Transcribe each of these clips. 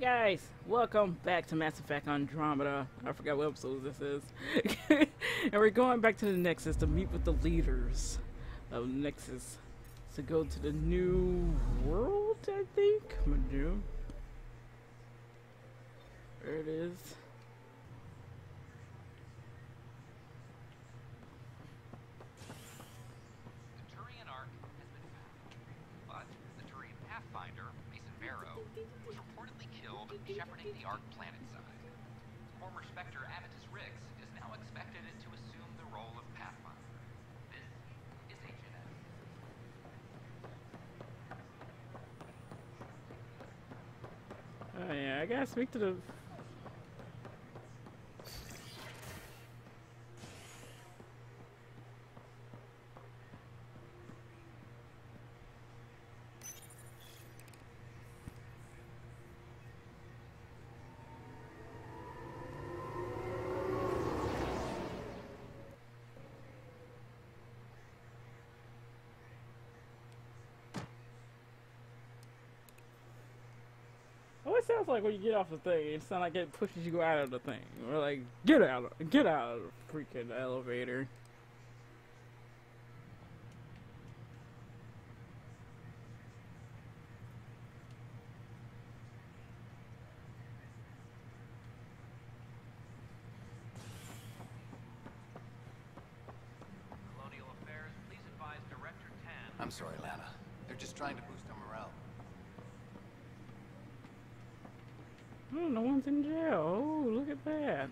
Guys, welcome back to Mass Effect Andromeda. I forgot what episode this is. And we're going back to the Nexus to meet with the leaders of Nexus to go to the new world, I think. There it is. Shepherding the Ark planet side. Former Spectre Amatus Riggs is now expected to assume the role of Pathfinder. This is HNS. Oh yeah, I gotta speak to the... Oh, it sounds like when you get off the thing, it sounds like it pushes you out of the thing. Or like, get out of the freaking elevator. Colonial Affairs, please advise Director Tan. I'm sorry, Lana. They're just trying to boost our morale. Oh, no one's in jail. Oh, look at that.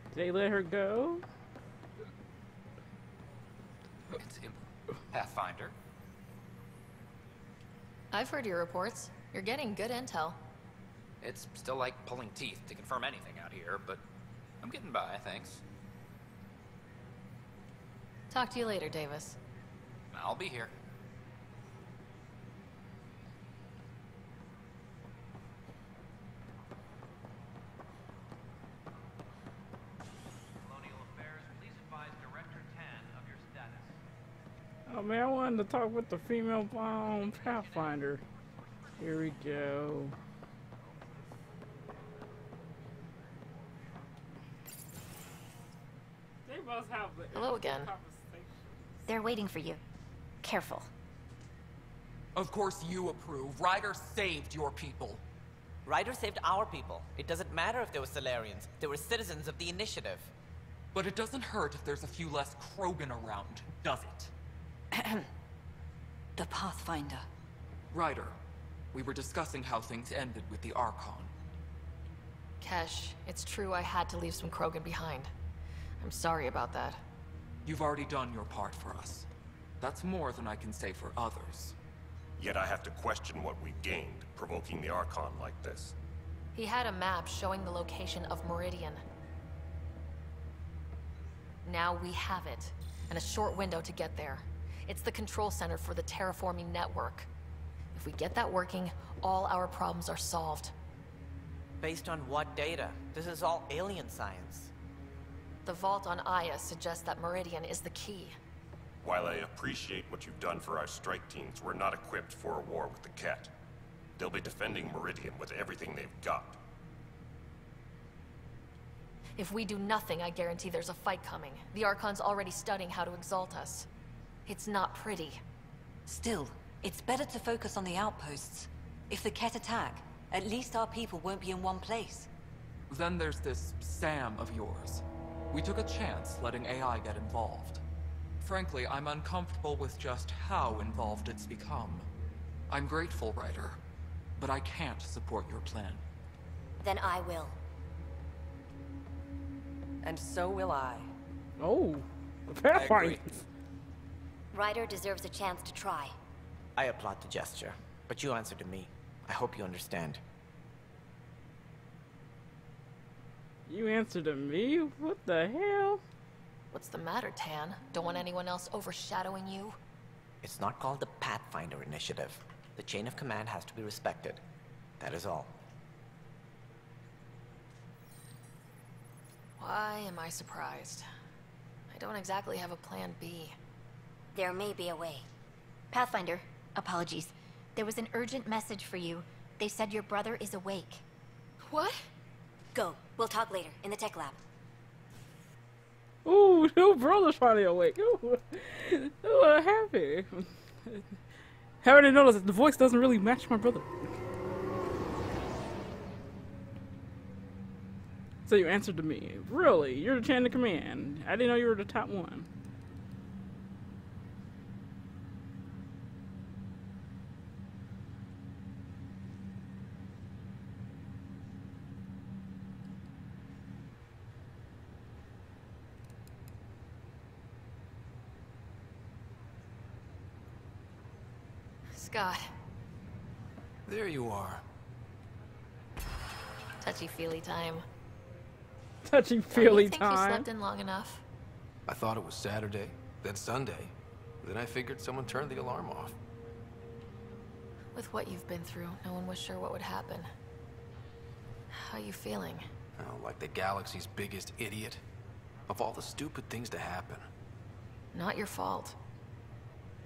Did they let her go? It's Pathfinder. I've heard your reports. You're getting good intel. It's still like pulling teeth to confirm anything out here, but I'm getting by, thanks. Talk to you later, Davis. I'll be here. Oh man, I wanted to talk with the female Pathfinder. Here we go. They must have the Hello again. They're waiting for you. Careful. Of course you approve. Ryder saved your people. Ryder saved our people. It doesn't matter if they were Solarians. They were citizens of the Initiative. But it doesn't hurt if there's a few less Krogan around, does it? The Pathfinder. Ryder, we were discussing how things ended with the Archon. Kesh, it's true I had to leave some Krogan behind. I'm sorry about that. You've already done your part for us. That's more than I can say for others. Yet I have to question what we gained, provoking the Archon like this. He had a map showing the location of Meridian. Now we have it, and a short window to get there. It's the control center for the terraforming network. If we get that working, all our problems are solved. Based on what data? This is all alien science. The vault on Aya suggests that Meridian is the key. While I appreciate what you've done for our strike teams, we're not equipped for a war with the Ket. They'll be defending Meridian with everything they've got. If we do nothing, I guarantee there's a fight coming. The Archon's already studying how to exalt us. It's not pretty. Still, it's better to focus on the outposts. If the Ket attack, at least our people won't be in one place. Then there's this Sam of yours. We took a chance letting AI get involved. Frankly, I'm uncomfortable with just how involved it's become. I'm grateful, Ryder, but I can't support your plan. Then I will. And so will I. Oh, the Pathfinder. Ryder deserves a chance to try. I applaud the gesture, but you answer to me. I hope you understand. You answer to me? What the hell? What's the matter, Tan? Don't want anyone else overshadowing you? It's not called the Pathfinder Initiative. The chain of command has to be respected. That is all. Why am I surprised? I don't exactly have a plan B. There may be a way. Pathfinder, apologies. There was an urgent message for you. They said your brother is awake. What? Go. We'll talk later, in the tech lab. Ooh, new brother's finally awake. Ooh, happy. Haven't you noticed that the voice doesn't really match my brother? So you answered to me. Really? You're the chain of command. I didn't know you were the top one. Scott. There you are. Touchy-feely time. Touchy-feely You think time. you slept in long enough? I thought it was Saturday, then Sunday. Then I figured someone turned the alarm off. With what you've been through, no one was sure what would happen. How you feeling? Oh, like the galaxy's biggest idiot. Of all the stupid things to happen. Not your fault.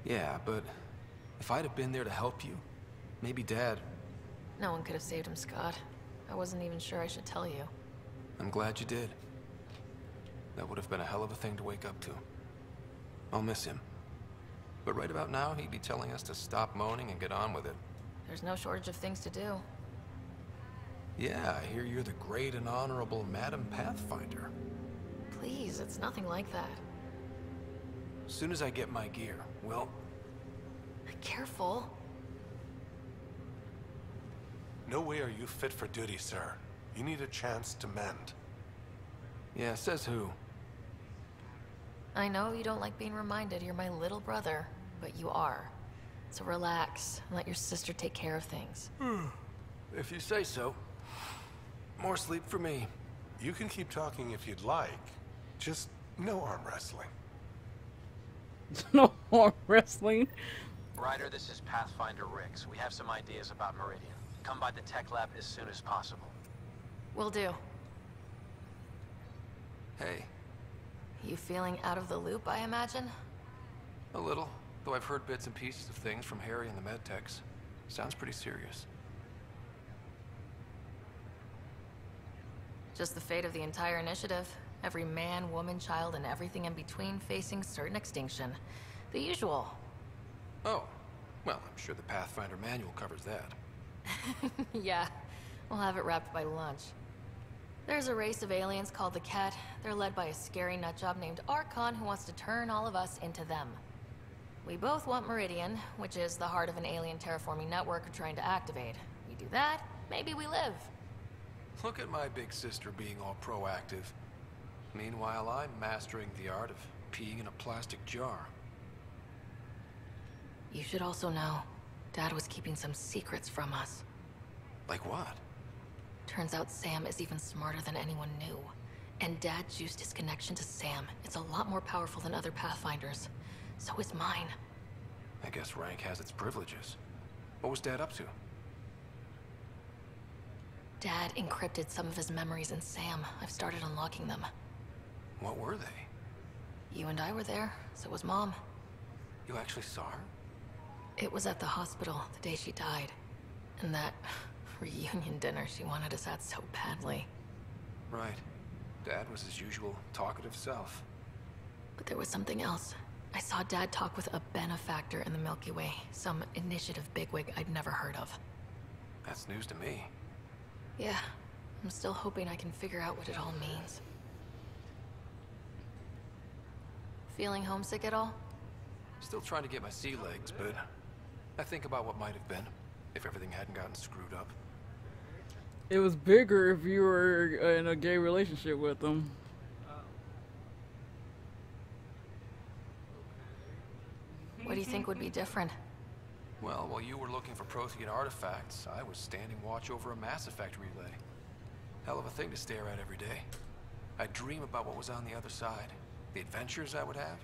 Yeah, but if I'd have been there to help you, maybe Dad... No one could have saved him, Scott. I wasn't even sure I should tell you. I'm glad you did. That would have been a hell of a thing to wake up to. I'll miss him. But right about now, he'd be telling us to stop moaning and get on with it. There's no shortage of things to do. Yeah, I hear you're the great and honorable Madam Pathfinder. Please, it's nothing like that. As soon as I get my gear, well... Careful. No way are you fit for duty, sir. You need a chance to mend. Yeah, says who? I know you don't like being reminded you're my little brother, but you are. So relax and let your sister take care of things. If you say so. More sleep for me. You can keep talking if you'd like. Just no arm wrestling. No more wrestling. Ryder, this is Pathfinder Rix. We have some ideas about Meridian. Come by the tech lab as soon as possible. Will do. Hey. You feeling out of the loop, I imagine? A little. Though I've heard bits and pieces of things from Harry and the medtechs. Sounds pretty serious. Just the fate of the entire initiative. Every man, woman, child, and everything in between facing certain extinction. The usual. Oh. Well, I'm sure the Pathfinder manual covers that. Yeah. We'll have it wrapped by lunch. There's a race of aliens called the Ket. They're led by a scary nutjob named Archon who wants to turn all of us into them. We both want Meridian, which is the heart of an alien terraforming network we're trying to activate. We do that, maybe we live. Look at my big sister being all proactive. Meanwhile, I'm mastering the art of peeing in a plastic jar. You should also know, Dad was keeping some secrets from us. Like what? Turns out Sam is even smarter than anyone knew. And Dad juiced his connection to Sam. It's a lot more powerful than other Pathfinders. So is mine. I guess rank has its privileges. What was Dad up to? Dad encrypted some of his memories in Sam. I've started unlocking them. What were they? You and I were there, so was Mom. You actually saw her? It was at the hospital the day she died. And that reunion dinner she wanted us at so badly. Right. Dad was his usual talkative self. But there was something else. I saw Dad talk with a benefactor in the Milky Way. Some initiative bigwig I'd never heard of. That's news to me. Yeah. I'm still hoping I can figure out what it all means. Feeling homesick at all? Still trying to get my sea legs, but I think about what might have been if everything hadn't gotten screwed up. It was bigger if you were in a gay relationship with them. What do you think would be different? Well, while you were looking for Prothean artifacts, I was standing watch over a Mass Effect relay. Hell of a thing to stare at every day. I'd dream about what was on the other side, the adventures I would have,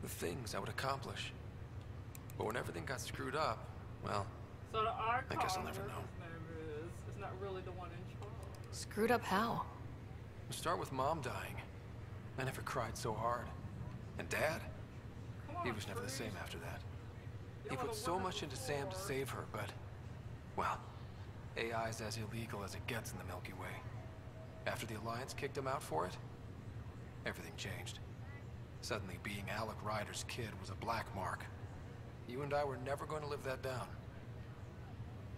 the things I would accomplish. But when everything got screwed up, well, So the Archon, I guess I'll never know. is not really the one in charge. Screwed up how? We'll start with Mom dying. I never cried so hard. And Dad? He was never the same after that. He put so much into Sam to save her, but, well, AI's as illegal as it gets in the Milky Way. After the Alliance kicked him out for it, everything changed. Suddenly, being Alec Ryder's kid was a black mark. You and I were never going to live that down.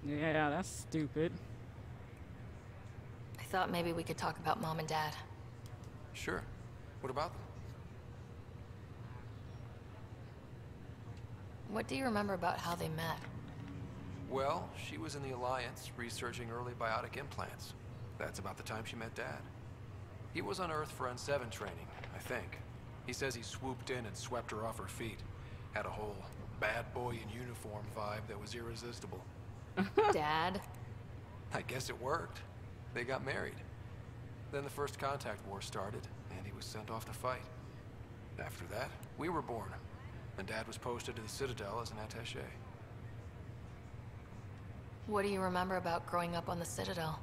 Yeah, that's stupid. I thought maybe we could talk about Mom and Dad. Sure. What about them? What do you remember about how they met? Well, she was in the Alliance, researching early biotic implants. That's about the time she met Dad. He was on Earth for N7 training, I think. He says he swooped in and swept her off her feet. Had a whole bad boy in uniform vibe that was irresistible. Dad? I guess it worked. They got married. Then the First Contact War started, and he was sent off to fight. After that, we were born, and Dad was posted to the Citadel as an attaché. What do you remember about growing up on the Citadel?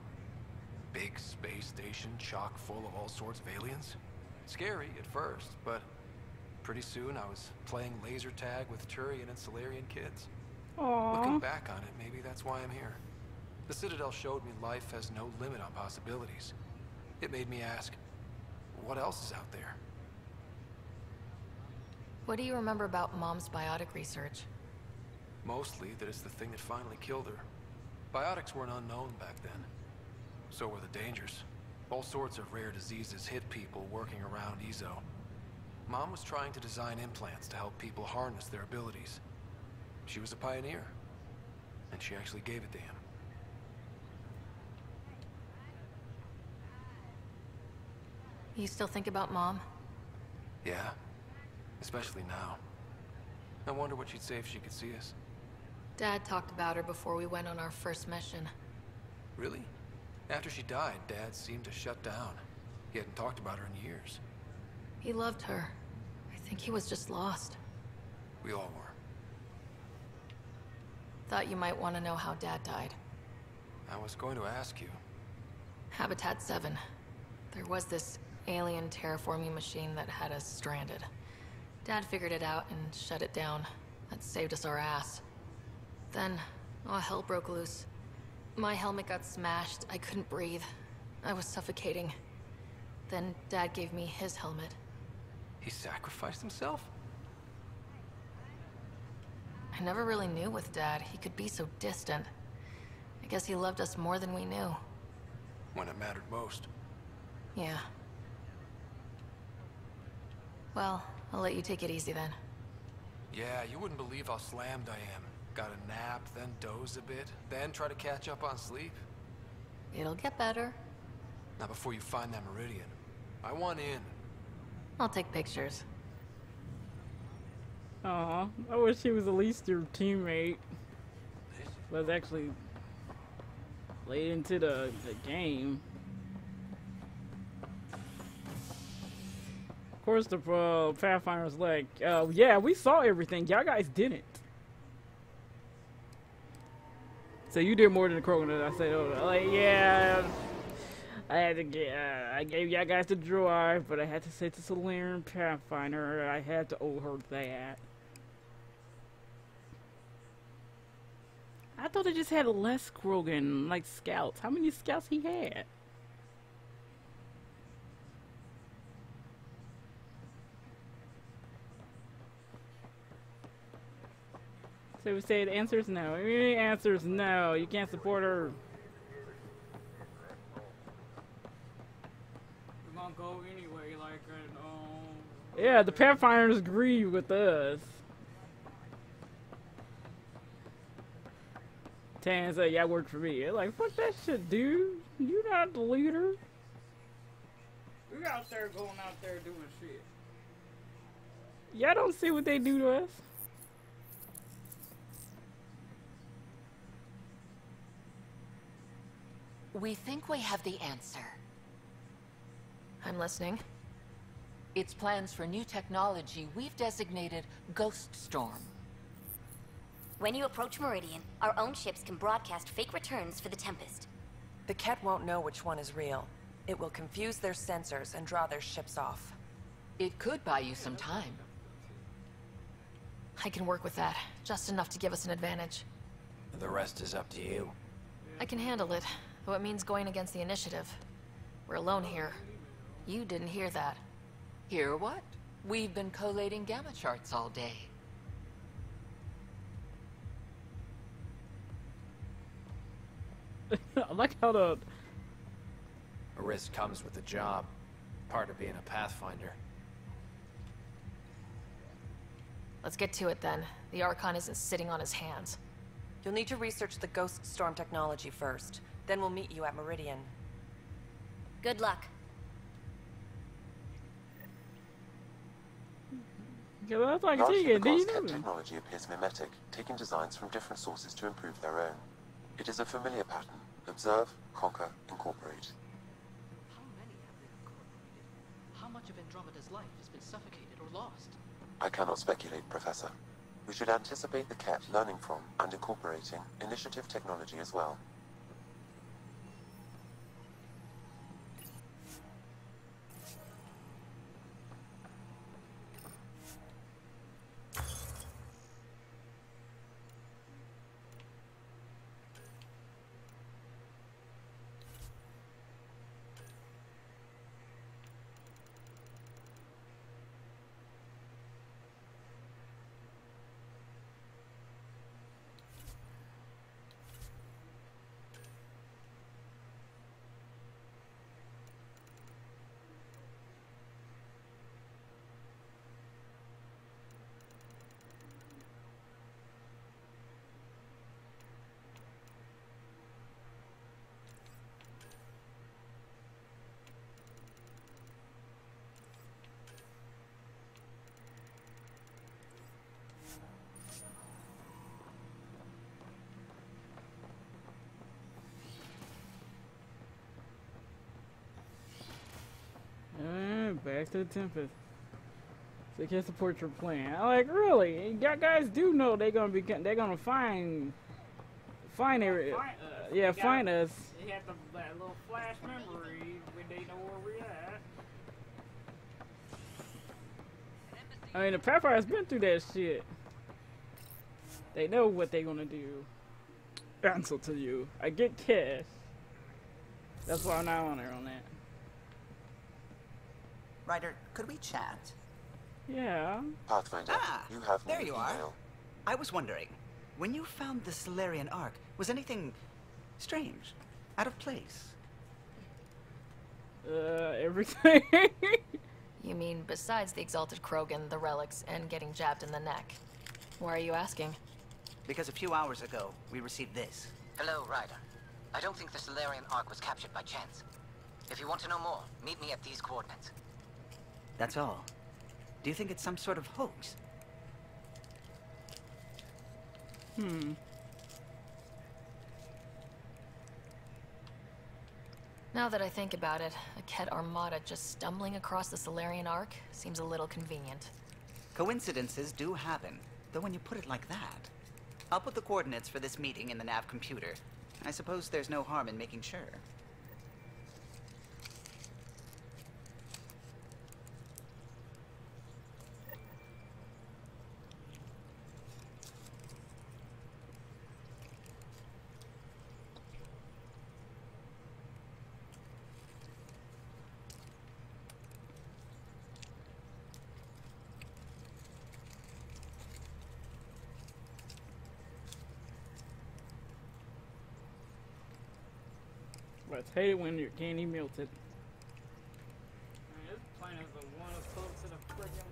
Big space station chock full of all sorts of aliens. Scary at first, but pretty soon I was playing laser tag with Turian and Solarian kids. Aww. Looking back on it, maybe that's why I'm here. The Citadel showed me life has no limit on possibilities. It made me ask, what else is out there? What do you remember about Mom's biotic research? Mostly that it's the thing that finally killed her. Biotics weren't unknown back then. So were the dangers. All sorts of rare diseases hit people working around EZO. Mom was trying to design implants to help people harness their abilities. She was a pioneer, and she actually gave it to him. You still think about Mom? Yeah, especially now. I wonder what she'd say if she could see us. Dad talked about her before we went on our first mission. Really? After she died, Dad seemed to shut down. He hadn't talked about her in years. He loved her. I think he was just lost. We all were. Thought you might want to know how Dad died. I was going to ask you. Habitat 7. There was this alien terraforming machine that had us stranded. Dad figured it out and shut it down. That saved us our ass. Then, all hell broke loose. My helmet got smashed. I couldn't breathe. I was suffocating. Then Dad gave me his helmet. He sacrificed himself? I never really knew with Dad. He could be so distant. I guess he loved us more than we knew. When it mattered most. Yeah. Well, I'll let you take it easy then. Yeah, you wouldn't believe how slammed I am. Got a nap, then doze a bit, then try to catch up on sleep. It'll get better. Not before you find that Meridian. I want in. I'll take pictures. Aw, I wish he was at least your teammate. Was actually late into the game. Of course, the Pathfinder's like, yeah, we saw everything. Y'all guys didn't. So you did more than the Krogan. I said, oh, like, yeah, I had to get, I gave y'all guys the drive, but I had to say to Solarian Pathfinder, I had to owe her that. I thought they just had less Krogan, like scouts. How many scouts he had? So we say the answer is no. The answer is no. You can't support her. We're gonna go anyway, like, yeah, the Pathfinders agree with us. Tan said, yeah, worked for me. They're like, fuck that shit, dude. You're not the leader. We're out there going out there doing shit. Y'all don't see what they do to us. We think we have the answer. I'm listening. It's plans for new technology we've designated Ghost Storm. When you approach Meridian, our own ships can broadcast fake returns for the Tempest. The Ket won't know which one is real. It will confuse their sensors and draw their ships off. It could buy you some time. I can work with that. Just enough to give us an advantage. The rest is up to you. I can handle it, though it means going against the initiative. We're alone here. You didn't hear that. Hear what? We've been collating gamma charts all day. I like how the... A risk comes with the job. Part of being a Pathfinder. Let's get to it then. The Archon isn't sitting on his hands. You'll need to research the Ghost Storm technology first. Then we'll meet you at Meridian. Good luck. Yeah, that's like Largely Tegan, do because you know Ket that? technology appears mimetic, taking designs from different sources to improve their own. It is a familiar pattern. Observe, conquer, incorporate. How many have they incorporated? How much of Andromeda's life has been suffocated or lost? I cannot speculate, Professor. We should anticipate the Ket learning from and incorporating initiative technology as well. Back to the Tempest. So they can support your plan. I'm like, really? You guys do know they're gonna find area. Yeah, find us. They have that little flash memory when they know where we're at. I mean, the Pathfinder's been through that shit. They know what they're gonna do. Answer to you. I get cash. That's why I'm not on there on that. Ryder, could we chat? Yeah. Pathfinder, you have there my you are. email. I was wondering, when you found the Solarian Ark, was anything strange, out of place? Everything. You mean besides the Exalted Krogan, the relics, and getting jabbed in the neck? Why are you asking? Because a few hours ago, we received this. Hello, Ryder. I don't think the Solarian Ark was captured by chance. If you want to know more, meet me at these coordinates. That's all. Do you think it's some sort of hoax? Now that I think about it, a Ket armada just stumbling across the Solarian Ark seems a little convenient. Coincidences do happen, though when you put it like that. I'll put the coordinates for this meeting in the nav computer. I suppose there's no harm in making sure. But I hate it when your candy melted. This plane is the one that's close to the friggin'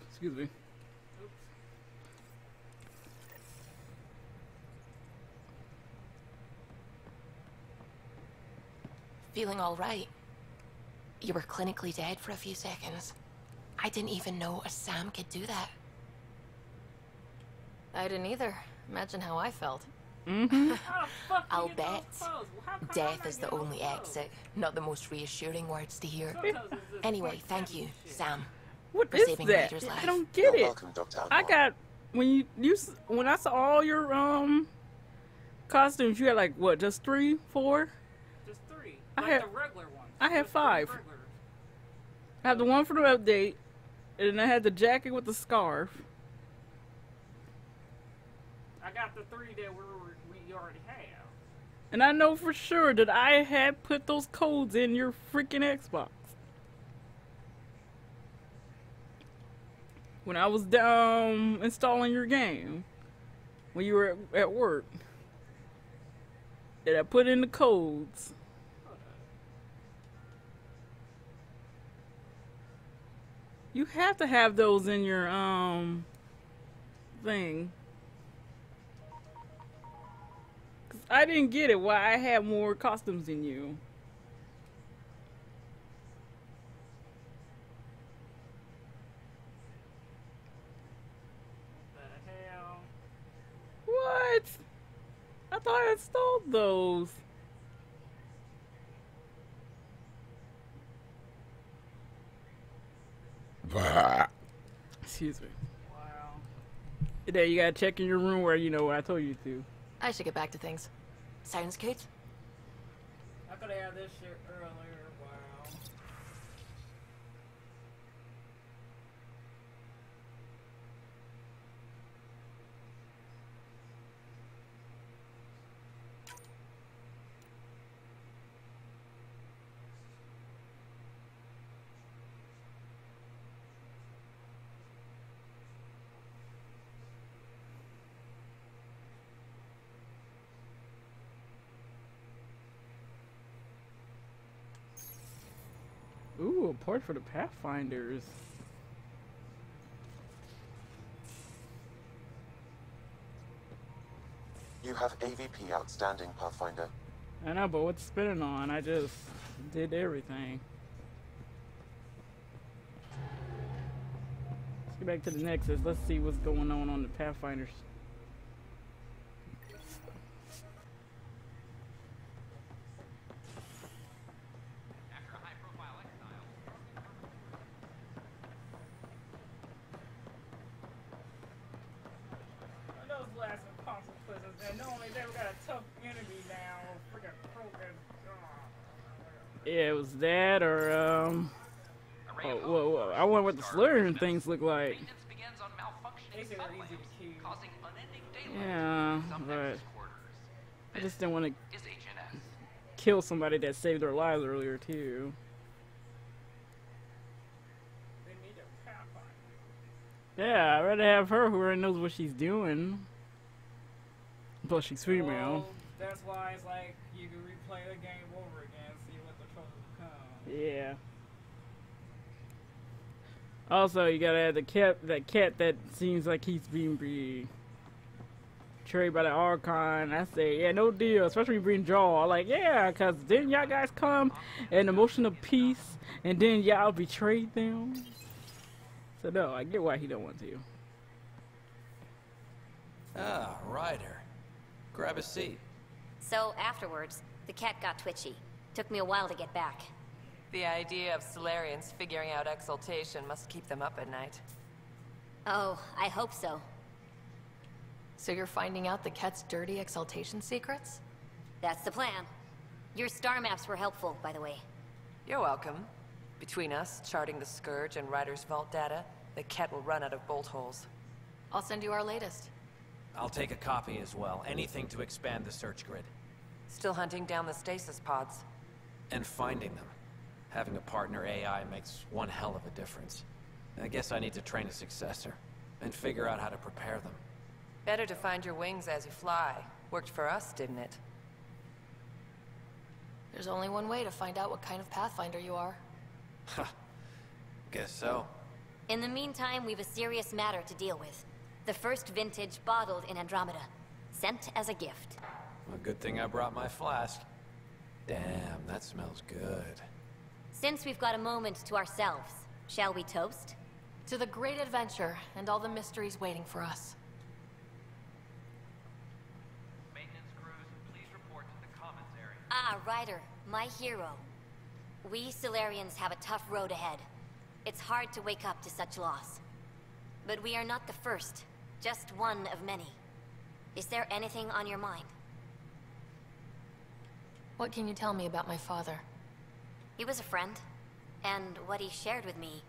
excuse me. Feeling all right. You were clinically dead for a few seconds. I didn't even know a Sam could do that. I didn't either. Imagine how I felt. I'll bet death is the only exit, not the most reassuring words to hear. Anyway, thank you, Sam. What for is saving that? Raider's life. I don't get You're it. welcome, Dr. I Almar. got when I saw all your costumes, you had like what, just 3, 4? Just 3. I Like had the regular ones. I had Just 3 5. regulars. I had the one for the update, and then I had the jacket with the scarf. I got the 3 that we already have. And I know for sure that I had put those codes in your freaking Xbox. When I was installing your game, when you were at work, that I put in the codes. You have to have those in your thing. 'Cause I didn't get it why I had more costumes than you. The hell? What? I thought I installed those. Excuse me. Wow. There, you gotta check in your room where you know what I told you to. I should get back to things. Sounds good. I could have had this shit earlier. Wow. Ooh, a port for the Pathfinders. You have AVP outstanding, Pathfinder. I know, but what's spinning on? I just did everything. Let's get back to the Nexus. Let's see what's going on the Pathfinders. Those blasting consequences, and knowing they got a tough enemy now, freaking broken. Yeah, it was that or whoa. I wonder what the slurring things look like. They say they're easy to kill. Yeah, but I just didn't want to kill somebody that saved their lives earlier too. They need a Pathfinder. Yeah, I'd rather have her who already knows what she's doing. Plus she's female. Well, that's why it's like you can replay the game over again, see what the trouble becomes. Yeah. Also, you gotta add that cat that seems like he's being betrayed by the Archon. I say, yeah, no deal. Especially when you bring Jaw. Like, yeah, cause didn't y'all guys come in emotion of peace, and then y'all betrayed them? So no, I get why he don't want to. Ah, Ryder. Grab a seat. So afterwards, the cat got twitchy. Took me a while to get back. The idea of Solarians figuring out exaltation must keep them up at night. Oh, I hope so. So you're finding out the cat's dirty exaltation secrets? That's the plan. Your star maps were helpful, by the way. You're welcome. Between us, charting the Scourge and Ryder's vault data, the cat will run out of bolt holes. I'll send you our latest. I'll take a copy as well. Anything to expand the search grid. Still hunting down the stasis pods. And finding them. Having a partner AI makes one hell of a difference. I guess I need to train a successor. And figure out how to prepare them. Better to find your wings as you fly. Worked for us, didn't it? There's only one way to find out what kind of Pathfinder you are. Ha. Guess so. In the meantime, we've a serious matter to deal with. The first vintage bottled in Andromeda. Sent as a gift. A good thing I brought my flask. Damn, that smells good. Since we've got a moment to ourselves, shall we toast? To the great adventure and all the mysteries waiting for us. Maintenance crews, please report to the commons area. Ah, Ryder, my hero. We Solarians have a tough road ahead. It's hard to wake up to such loss. But we are not the first, just one of many. Is there anything on your mind? What can you tell me about my father? He was a friend, and what he shared with me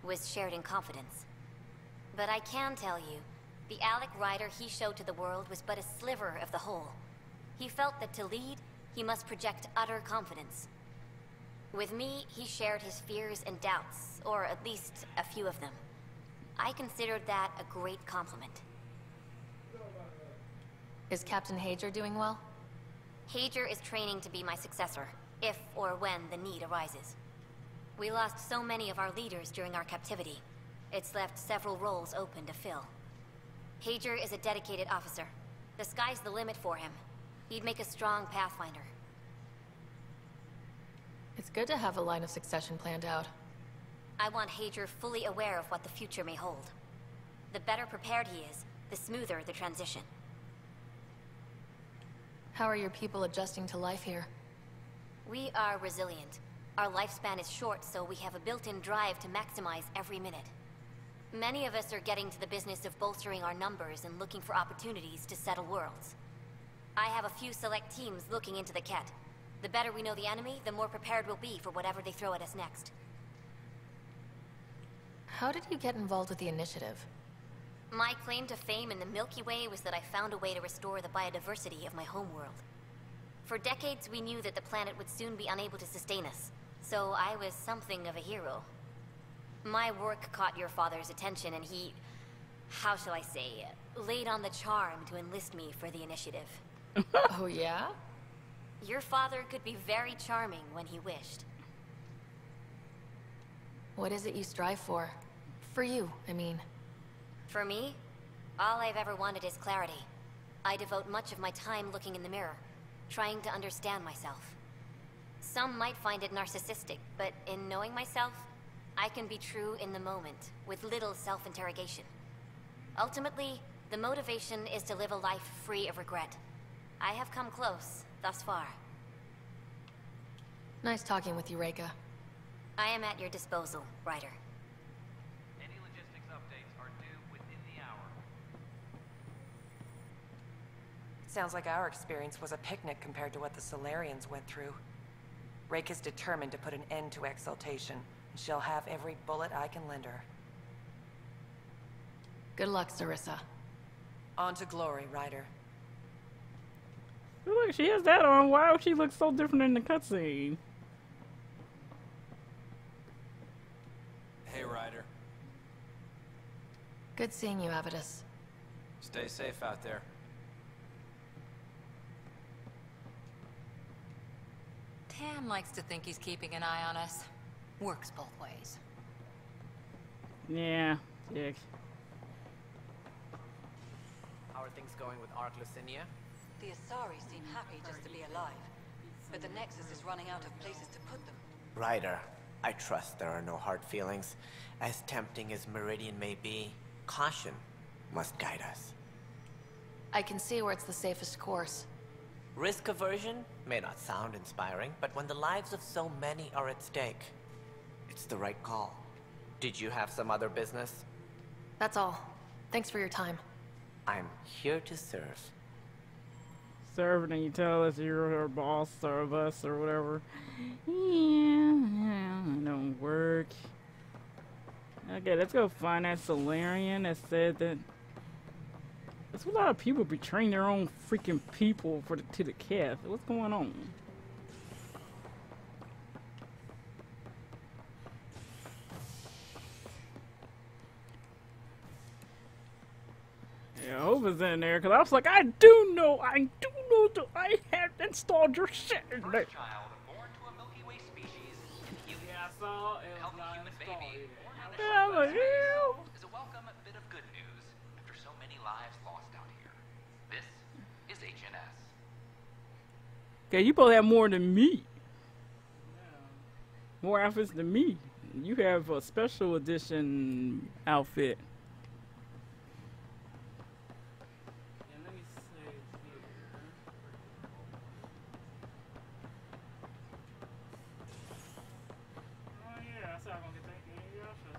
was shared in confidence. But I can tell you, the Alec Ryder he showed to the world was but a sliver of the whole. He felt that to lead, he must project utter confidence. With me, he shared his fears and doubts, or at least a few of them. I considered that a great compliment. Is Captain Hager doing well? Hager is training to be my successor, if or when the need arises. We lost so many of our leaders during our captivity. It's left several roles open to fill. Hager is a dedicated officer. The sky's the limit for him. He'd make a strong Pathfinder. It's good to have a line of succession planned out. I want Hager fully aware of what the future may hold. The better prepared he is, the smoother the transition. How are your people adjusting to life here? We are resilient. Our lifespan is short, so we have a built-in drive to maximize every minute. Many of us are getting to the business of bolstering our numbers and looking for opportunities to settle worlds. I have a few select teams looking into the Ket. The better we know the enemy, the more prepared we'll be for whatever they throw at us next. How did you get involved with the initiative? My claim to fame in the Milky Way was that I found a way to restore the biodiversity of my homeworld. For decades, we knew that the planet would soon be unable to sustain us, so I was something of a hero. My work caught your father's attention, and he, how shall I say, laid on the charm to enlist me for the initiative. Oh, yeah? Your father could be very charming when he wished. What is it you strive for? For you, I mean. For me, all I've ever wanted is clarity. I devote much of my time looking in the mirror, trying to understand myself. Some might find it narcissistic, but in knowing myself, I can be true in the moment, with little self-interrogation. Ultimately, the motivation is to live a life free of regret. I have come close, thus far. Nice talking with you, Rika. I am at your disposal, Ryder. Any logistics updates are due within the hour. Sounds like our experience was a picnic compared to what the Solarians went through. Rake is determined to put an end to exaltation, and she'll have every bullet I can lend her. Good luck, Sarissa. On to glory, Ryder. Look, she has that on. Why would she look so different in the cutscene? Hey, Ryder. Good seeing you, Avidus. Stay safe out there. Tam likes to think he's keeping an eye on us. Works both ways. Yeah. How are things going with Ark Lucinia? The Asari seem happy just to be alive, but the Nexus is running out of places to put them. Ryder, I trust there are no hard feelings. As tempting as Meridian may be, caution must guide us. I can see where it's the safest course. Risk aversion may not sound inspiring, but when the lives of so many are at stake, it's the right call. Did you have some other business? That's all. Thanks for your time. I'm here to serve. Serve, and you tell us you're our boss, serve us, or whatever. Yeah, don't work. Okay, let's go find that Solarian that said that there's a lot of people betraying their own freaking people to the Keth. What's going on? Yeah, I hope it's in there, because I was like, I do know that I have installed your shit in there. Child born to a Milky Way species, Yeah, I saw it. healthy human baby, born on the Yeah, I'm like, ew. is a welcome bit of good news after so many lives lost out here. This is HNS. Okay, you both have more than me. More outfits than me. You have a special edition outfit. And let me say here. Oh yeah, I said I'm gonna get that. Yeah, sure.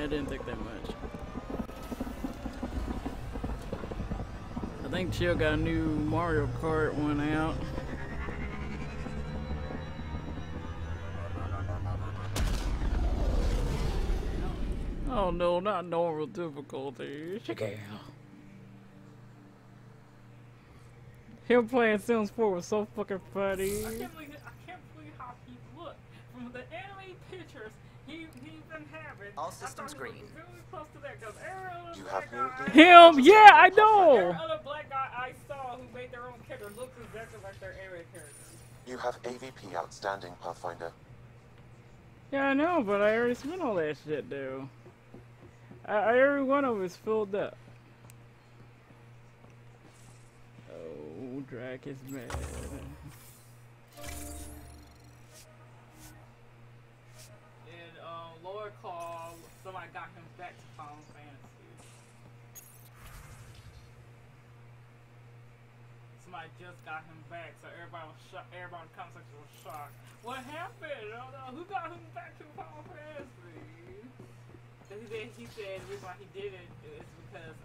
it didn't take that much. I think Chill got a new Mario Kart one out. Oh no, not normal difficulty. Him playing Sims 4 was so fucking funny. I can't believe how he looked. From the anime pictures, he didn't have it. All systems green. Really close to that, because every other You black have guy, Him, yeah, I know. every other black guy I saw who made their own character looks exactly like their anime character. You have AVP outstanding, Pathfinder. Yeah, I know, but I already spent all that shit, though. Every one of them is filled up. Oh, Drac is mad. And Lord called, somebody got him back to Final Fantasy. Somebody just got him back, so everybody was shocked. Everybody in the comment section was shocked. What happened? Who got him back to Final Fantasy? He said the reason why he did it is because